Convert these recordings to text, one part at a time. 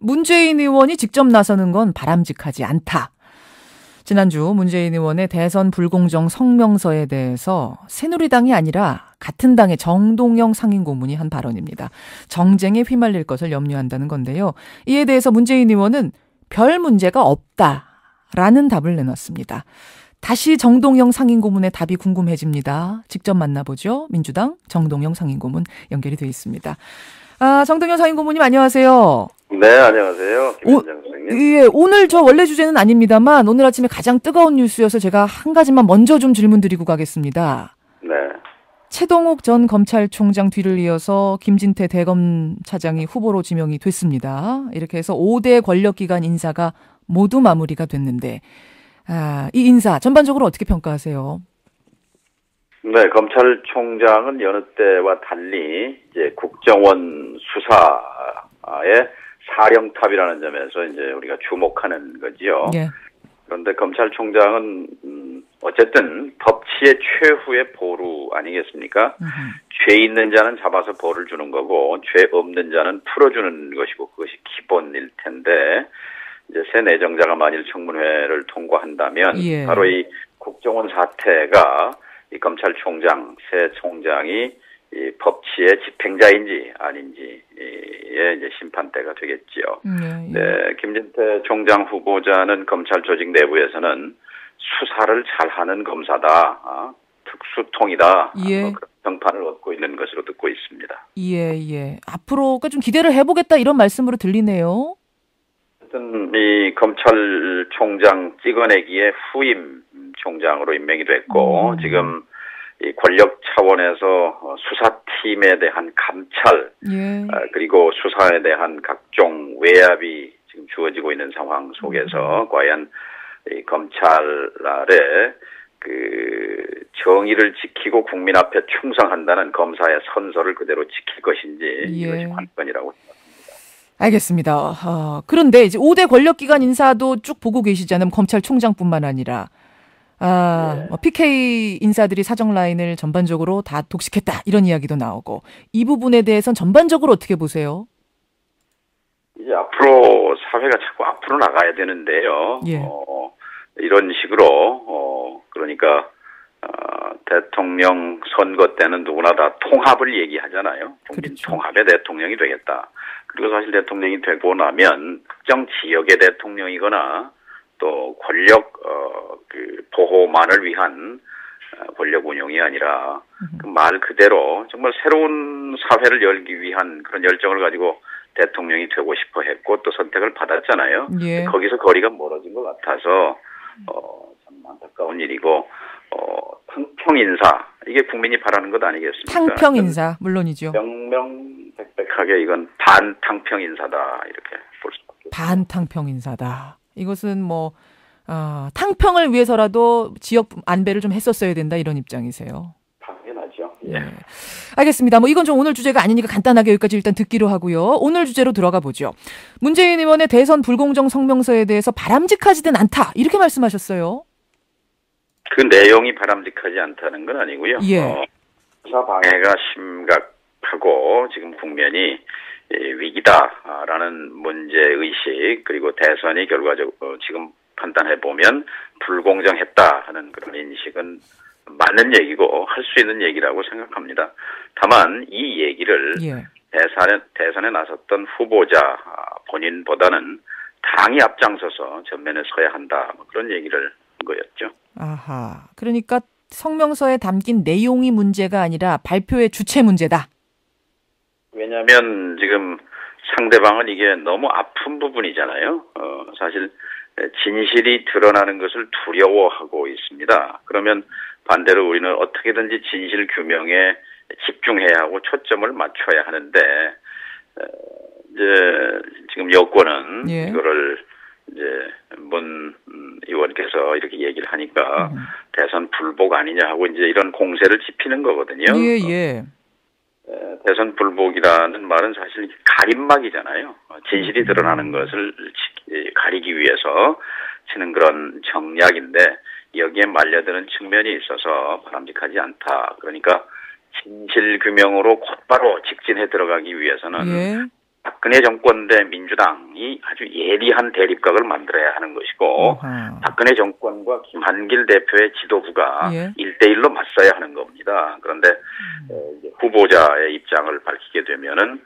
문재인 의원이 직접 나서는 건 바람직하지 않다. 지난주 문재인 의원의 대선 불공정 성명서에 대해서 새누리당이 아니라 같은 당의 정동영 상임고문이 한 발언입니다. 정쟁에 휘말릴 것을 염려한다는 건데요. 이에 대해서 문재인 의원은 별 문제가 없다라는 답을 내놨습니다. 다시 정동영 상임고문의 답이 궁금해집니다. 직접 만나보죠. 민주당 정동영 상임고문 연결이 되어 있습니다. 정동영 상임고문님 안녕하세요. 네, 안녕하세요. 김현정 선생님. 예, 오늘 저 원래 주제는 아닙니다만 오늘 아침에 가장 뜨거운 뉴스여서 제가 한 가지만 먼저 좀 질문 드리고 가겠습니다. 네. 최동욱 전 검찰총장 뒤를 이어서 김진태 대검차장이 후보로 지명이 됐습니다. 이렇게 해서 5대 권력기관 인사가 모두 마무리가 됐는데 이 인사 전반적으로 어떻게 평가하세요? 네, 검찰총장은 여느 때와 달리 이제 국정원 수사의 사령탑이라는 점에서 이제 우리가 주목하는 거지요. 예. 그런데 검찰총장은 어쨌든 법치의 최후의 보루 아니겠습니까? 죄 있는 자는 잡아서 벌을 주는 거고 죄 없는 자는 풀어주는 것이고 그것이 기본일 텐데 이제 새 내정자가 만일 청문회를 통과한다면 예. 바로 이 국정원 사태가 이 검찰총장 새 총장이 이 법치의 집행자인지 아닌지의 이제 심판대가 되겠지요. 네, 김진태 총장 후보자는 검찰 조직 내부에서는 수사를 잘하는 검사다, 특수통이다. 예. 그런 평판을 얻고 있는 것으로 듣고 있습니다. 예. 앞으로 좀 기대를 해보겠다 이런 말씀으로 들리네요. 어쨌든 이 검찰총장 찍어내기에 후임 총장으로 임명이 됐고 지금 이 권력 차원에서 수사팀에 대한 감찰 예. 그리고 수사에 대한 각종 외압이 지금 주어지고 있는 상황 속에서 과연 이 검찰의 그 정의를 지키고 국민 앞에 충성한다는 검사의 선서를 그대로 지킬 것인지 이것이 관건이라고 생각합니다. 알겠습니다. 그런데 이제 5대 권력기관 인사도 쭉 보고 계시잖아요. 검찰총장뿐만 아니라. PK 인사들이 사정 라인을 전반적으로 다 독식했다 이런 이야기도 나오고 이 부분에 대해서는 전반적으로 어떻게 보세요? 이제 앞으로 사회가 자꾸 앞으로 나가야 되는데요. 예. 이런 식으로 그러니까 대통령 선거 때는 누구나 다 통합을 얘기하잖아요. 국민 그렇죠. 통합의 대통령이 되겠다. 그리고 사실 대통령이 되고 나면 특정 지역의 대통령이거나 또 권력 그 보호만을 위한 권력 운용이 아니라 그 말 그대로 정말 새로운 사회를 열기 위한 그런 열정을 가지고 대통령이 되고 싶어 했고 또 선택을 받았잖아요. 예. 거기서 거리가 멀어진 것 같아서 참 안타까운 일이고 탕평 인사 이게 국민이 바라는 것 아니겠습니까? 탕평 인사 물론이죠. 명명백백하게 이건 반탕평 인사다 이렇게 볼 수밖에 없습니다. 반탕평 인사다. 이것은 뭐 탕평을 위해서라도 지역 안배를 좀 했었어야 된다 이런 입장이세요. 당연하죠. 예. 알겠습니다. 뭐 이건 좀 오늘 주제가 아니니까 간단하게 여기까지 일단 듣기로 하고요. 오늘 주제로 들어가 보죠. 문재인 의원의 대선 불공정 성명서에 대해서 바람직하지는 않다 이렇게 말씀하셨어요. 그 내용이 바람직하지 않다는 건 아니고요. 예. 수사 방해가 심각하고 지금 국면이 위기다라는 문제의식 그리고 대선이 결과적으로 지금 판단해보면 불공정했다 하는 그런 인식은 맞는 얘기고 할 수 있는 얘기라고 생각합니다. 다만 이 얘기를 대선에 나섰던 후보자 본인보다는 당이 앞장서서 전면에 서야 한다 뭐 그런 얘기를 한 거였죠. 아하. 그러니까 성명서에 담긴 내용이 문제가 아니라 발표의 주체 문제다. 왜냐하면 지금 상대방은 이게 너무 아픈 부분이잖아요. 사실 진실이 드러나는 것을 두려워하고 있습니다. 그러면 반대로 우리는 어떻게든지 진실 규명에 집중해야 하고 초점을 맞춰야 하는데 이제 지금 여권은 이거를 이제 문 의원께서 이렇게 얘기를 하니까 대선 불복 아니냐 하고 이제 이런 공세를 지피는 거거든요. 대선 불복이라는 말은 사실 가림막이잖아요. 진실이 드러나는 것을 가리기 위해서 치는 그런 정략인데 여기에 말려드는 측면이 있어서 바람직하지 않다. 그러니까 진실 규명으로 곧바로 직진해 들어가기 위해서는 박근혜 정권 대 민주당이 아주 예리한 대립각을 만들어야 하는 것이고 박근혜 정권과 김한길 대표의 지도부가 예. 1대1로 맞서야 하는 겁니다. 그런데 이제 후보자의 입장을 밝히게 되면은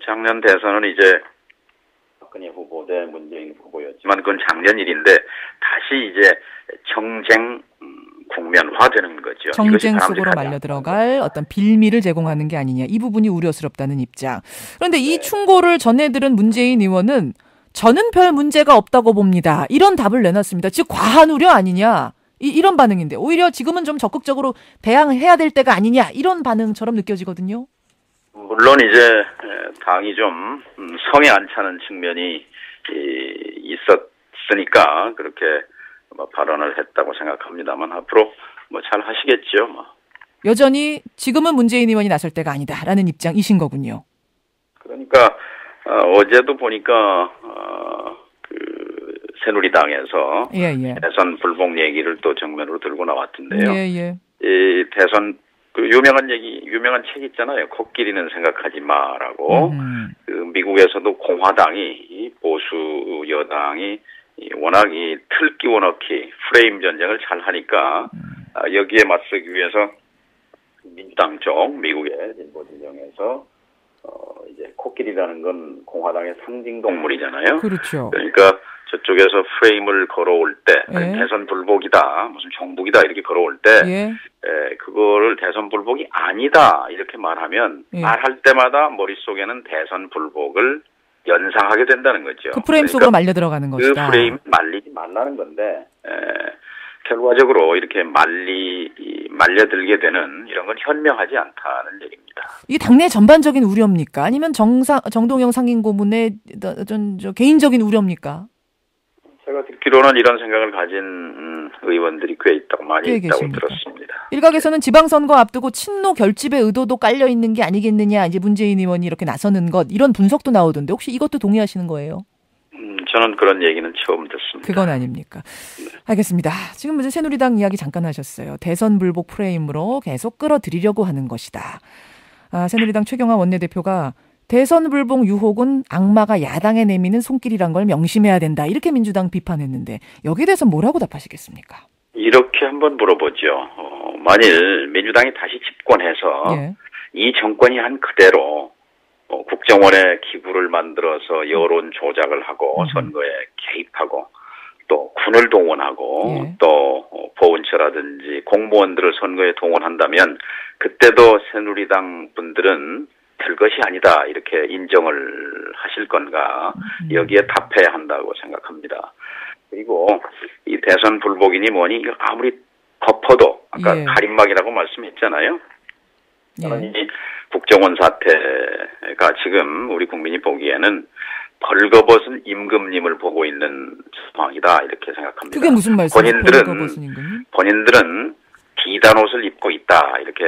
작년 대선은 이제 박근혜 후보 대 문재인 후보였지만 그건 작년 일인데 다시 이제 정쟁 국면화되는 거죠. 정쟁 속으로 말려 들어갈 어떤 빌미를 제공하는 게 아니냐. 이 부분이 우려스럽다는 입장. 그런데 이 충고를 전해들은 문재인 의원은 저는 별 문제가 없다고 봅니다. 이런 답을 내놨습니다. 즉 과한 우려 아니냐. 이런 반응인데 오히려 지금은 좀 적극적으로 대항해야 될 때가 아니냐. 이런 반응처럼 느껴지거든요. 물론 이제 당이 좀 성에 안 차는 측면이 있었으니까 그렇게 발언을 했다고 생각합니다만 앞으로 잘 하시겠죠. 여전히 지금은 문재인 의원이 나설 때가 아니다라는 입장이신 거군요. 그러니까 어제도 보니까 그 새누리당에서 예. 대선 불복 얘기를 또 정면으로 들고 나왔던데요. 예. 이 대선 그 유명한 책 있잖아요. 코끼리는 생각하지 마라고. 그 미국에서도 공화당이 보수 여당이 워낙 이 틀 끼워넣기 프레임 전쟁을 잘 하니까 여기에 맞서기 위해서 민주당 쪽 미국의 진보 진영에서 이제 코끼리라는 건 공화당의 상징 동물이잖아요. 그렇죠. 그러니까 저쪽에서 프레임을 걸어올 때 대선 불복이다, 무슨 정복이다 이렇게 걸어올 때 그거를 대선 불복이 아니다 이렇게 말하면 말할 때마다 머릿속에는 대선 불복을 연상하게 된다는 거죠. 그 프레임 속으로 말려 들어가는 것이다. 그 프레임 말리지 말라는 건데 결과적으로 이렇게 말려들게 되는 이런 건 현명하지 않다는 얘기입니다. 이게 당내 전반적인 우려입니까? 아니면 정동영 상임고문의 개인적인 우려입니까? 제가 듣기로는 이런 생각을 가진 의원들이 많이 있다고 들었습니다. 일각에서는 지방선거 앞두고 친노 결집의 의도도 깔려 있는 게 아니겠느냐. 이제 문재인 의원이 이렇게 나서는 것 이런 분석도 나오던데 혹시 이것도 동의하시는 거예요? 저는 그런 얘기는 처음 듣습니다. 그건 아닙니까? 네. 알겠습니다. 지금 이제 새누리당 이야기 잠깐 하셨어요. 대선 불복 프레임으로 계속 끌어들이려고 하는 것이다. 새누리당 최경환 원내대표가 대선 불복 유혹은 악마가 야당에 내미는 손길이란 걸 명심해야 된다. 이렇게 민주당 비판했는데 여기에 대해서 뭐라고 답하시겠습니까? 이렇게 한번 물어보죠. 만일 민주당이 다시 집권해서 이 정권이 한 그대로 국정원에 기구를 만들어서 여론 조작을 하고 선거에 개입하고 또 군을 동원하고 또 보훈처라든지 공무원들을 선거에 동원한다면 그때도 새누리당 분들은 별것이 아니다 이렇게 인정을 하실 건가 여기에 답해야 한다고 생각합니다. 그리고 이 대선 불복이니 뭐니 아무리 덮어도 아까 가림막이라고 말씀했잖아요. 저는 이 국정원 사태가 지금 우리 국민이 보기에는 벌거벗은 임금님을 보고 있는 상황이다 이렇게 생각합니다. 그게 무슨 말씀이세요? 본인들은 비단 옷을 입고 있다 이렇게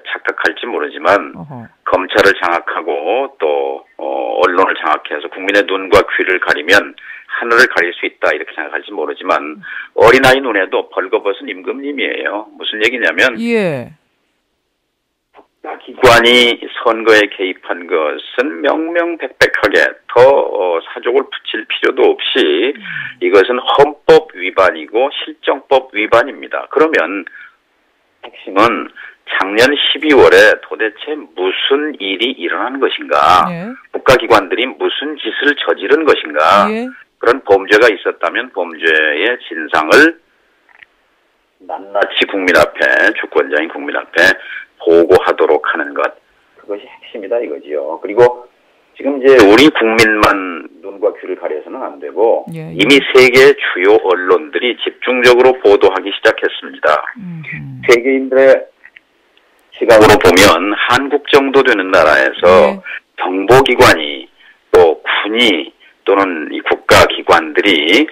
착각할지 모르지만 검찰을 장악하고 또 언론을 장악해서 국민의 눈과 귀를 가리면 하늘을 가릴 수 있다 이렇게 생각할지 모르지만 어린아이 눈에도 벌거벗은 임금님이에요. 무슨 얘기냐면 기관이 선거에 개입한 것은 명명백백하게 더 사족을 붙일 필요도 없이 이것은 헌법 위반이고 실정법 위반입니다. 그러면 핵심은 작년 12월에 도대체 무슨 일이 일어난 것인가, 국가기관들이 무슨 짓을 저지른 것인가, 그런 범죄가 있었다면 범죄의 진상을 낱낱이 국민 앞에, 주권자인 국민 앞에 보고하도록 하는 것, 그것이 핵심이다 이거지요. 그리고 지금 이제 우리 국민만 눈과 귀를 가려서는 안 되고 이미 세계 주요 언론들이 집중적으로 보도하기 시작했습니다. 세계인들의 시각으로 보면 한국 정도 되는 나라에서 정보기관이 또 군이 또는 이 국가기관들이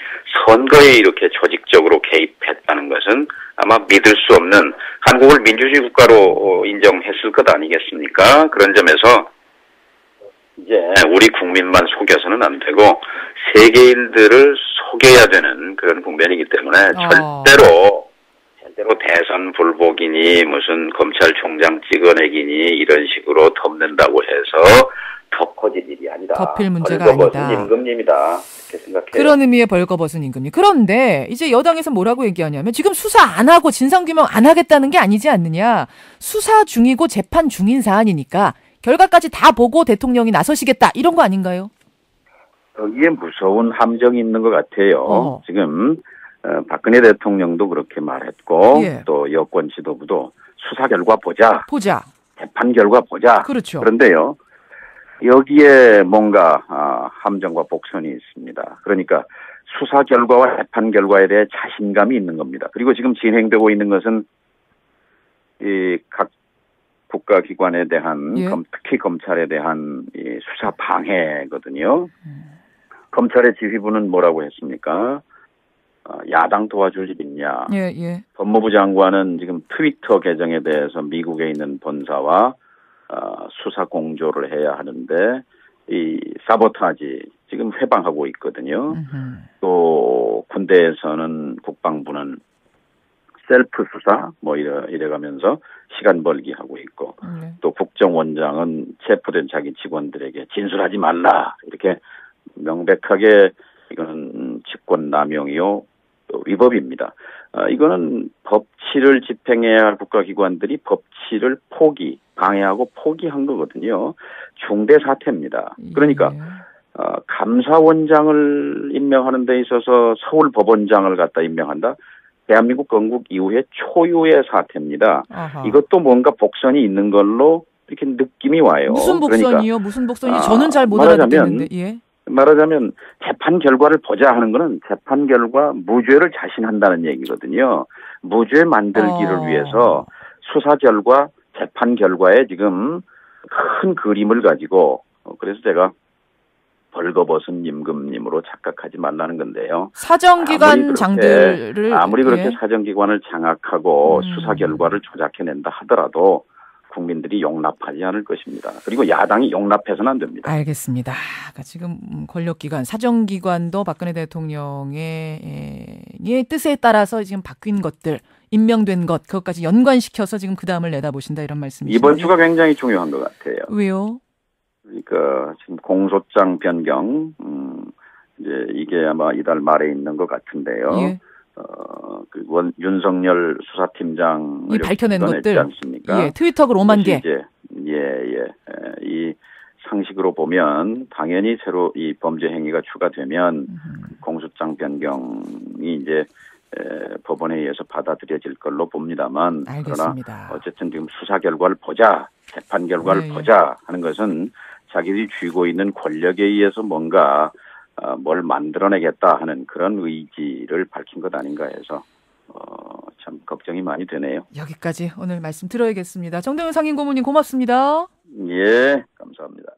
선거에 이렇게 조직적으로 개입했다는 것은 아마 믿을 수 없는 한국을 민주주의 국가로 인정했을 것 아니겠습니까? 그런 점에서 이제 우리 국민만 속여서는 안 되고 세계인들을 속여야 되는 그런 국면이기 때문에 절대로 대선 불복이니 무슨 검찰총장 찍어내기니 이런 식으로 덮는다고 해서 더 커질 일이 아니다. 덮일 문제가 벌거벗은 아니다. 임금님이다. 이렇게 생각해요. 그런 의미의 벌거벗은 임금님. 그런데 이제 여당에서 뭐라고 얘기하냐면 지금 수사 안 하고 진상규명 안 하겠다는 게 아니지 않느냐. 수사 중이고 재판 중인 사안이니까 결과까지 다 보고 대통령이 나서시겠다. 이런 거 아닌가요? 거기에 무서운 함정이 있는 것 같아요. 지금 박근혜 대통령도 그렇게 말했고 예. 또 여권 지도부도 수사 결과 보자. 재판 결과 보자. 그렇죠. 그런데요. 여기에 뭔가 함정과 복선이 있습니다. 그러니까 수사 결과와 재판 결과에 대해 자신감이 있는 겁니다. 그리고 지금 진행되고 있는 것은 이 각 국가기관에 대한 예. 특히 검찰에 대한 이 수사 방해거든요. 검찰의 지휘부는 뭐라고 했습니까? 야당 도와줄 일 있냐. 예. 법무부 장관은 지금 트위터 계정에 대해서 미국에 있는 본사와 수사 공조를 해야 하는데 이 사보타지 지금 회방하고 있거든요. 또 군대에서는 국방부는 셀프 수사 뭐 이래가면서 시간 벌기 하고 있고 또 국정원장은 체포된 자기 직원들에게 진술하지 말라 이렇게 명백하게 이거는 직권 남용이요 위법입니다. 이거는 법치를 집행해야 할 국가기관들이 법치를 방해하고 포기한 거거든요. 중대 사태입니다. 그러니까 감사원장을 임명하는 데 있어서 서울법원장을 갖다 임명한다. 대한민국 건국 이후에 초유의 사태입니다. 아하. 이것도 뭔가 복선이 있는 걸로 이렇게 느낌이 와요. 무슨 복선이요? 그러니까, 무슨 복선이? 저는 잘 못 알아듣겠는데. 예. 말하자면 재판 결과를 보자 하는 거는 재판 결과 무죄를 자신한다는 얘기거든요. 무죄 만들기를 위해서 수사 결과, 재판 결과에 지금 큰 그림을 가지고 그래서 제가 벌거벗은 임금님으로 착각하지 말라는 건데요. 사정기관 장들을 아무리 그렇게 사정기관을 장악하고 수사 결과를 조작해낸다 하더라도 국민들이 용납하지 않을 것입니다. 그리고 야당이 용납해서는 안 됩니다. 알겠습니다. 그러니까 지금 권력기관, 사정기관도 박근혜 대통령의 뜻에 따라서 지금 바뀐 것들, 임명된 것, 그것까지 연관시켜서 지금 그 다음을 내다보신다 이런 말씀이시죠. 이번 주가 굉장히 중요한 것 같아요. 왜요? 그러니까 지금 공소장 변경, 이제 이게 아마 이달 말에 있는 것 같은데요. 예. 윤석열 수사팀장이 밝혀낸 것들 않습니까? 예, 트위터 글 5만 개. 이 상식으로 보면 당연히 새로 이 범죄 행위가 추가되면 공소장 변경이 이제 법원에 의해서 받아들여질 걸로 봅니다만 알겠습니다. 그러나 어쨌든 지금 수사 결과를 보자, 재판 결과를 보자 하는 것은 자기들이 쥐고 있는 권력에 의해서 뭔가 뭘 만들어내겠다 하는 그런 의지를 밝힌 것 아닌가 해서 참 걱정이 많이 되네요. 여기까지 오늘 말씀 들어야겠습니다. 정동영 상임고문님 고맙습니다. 예, 감사합니다.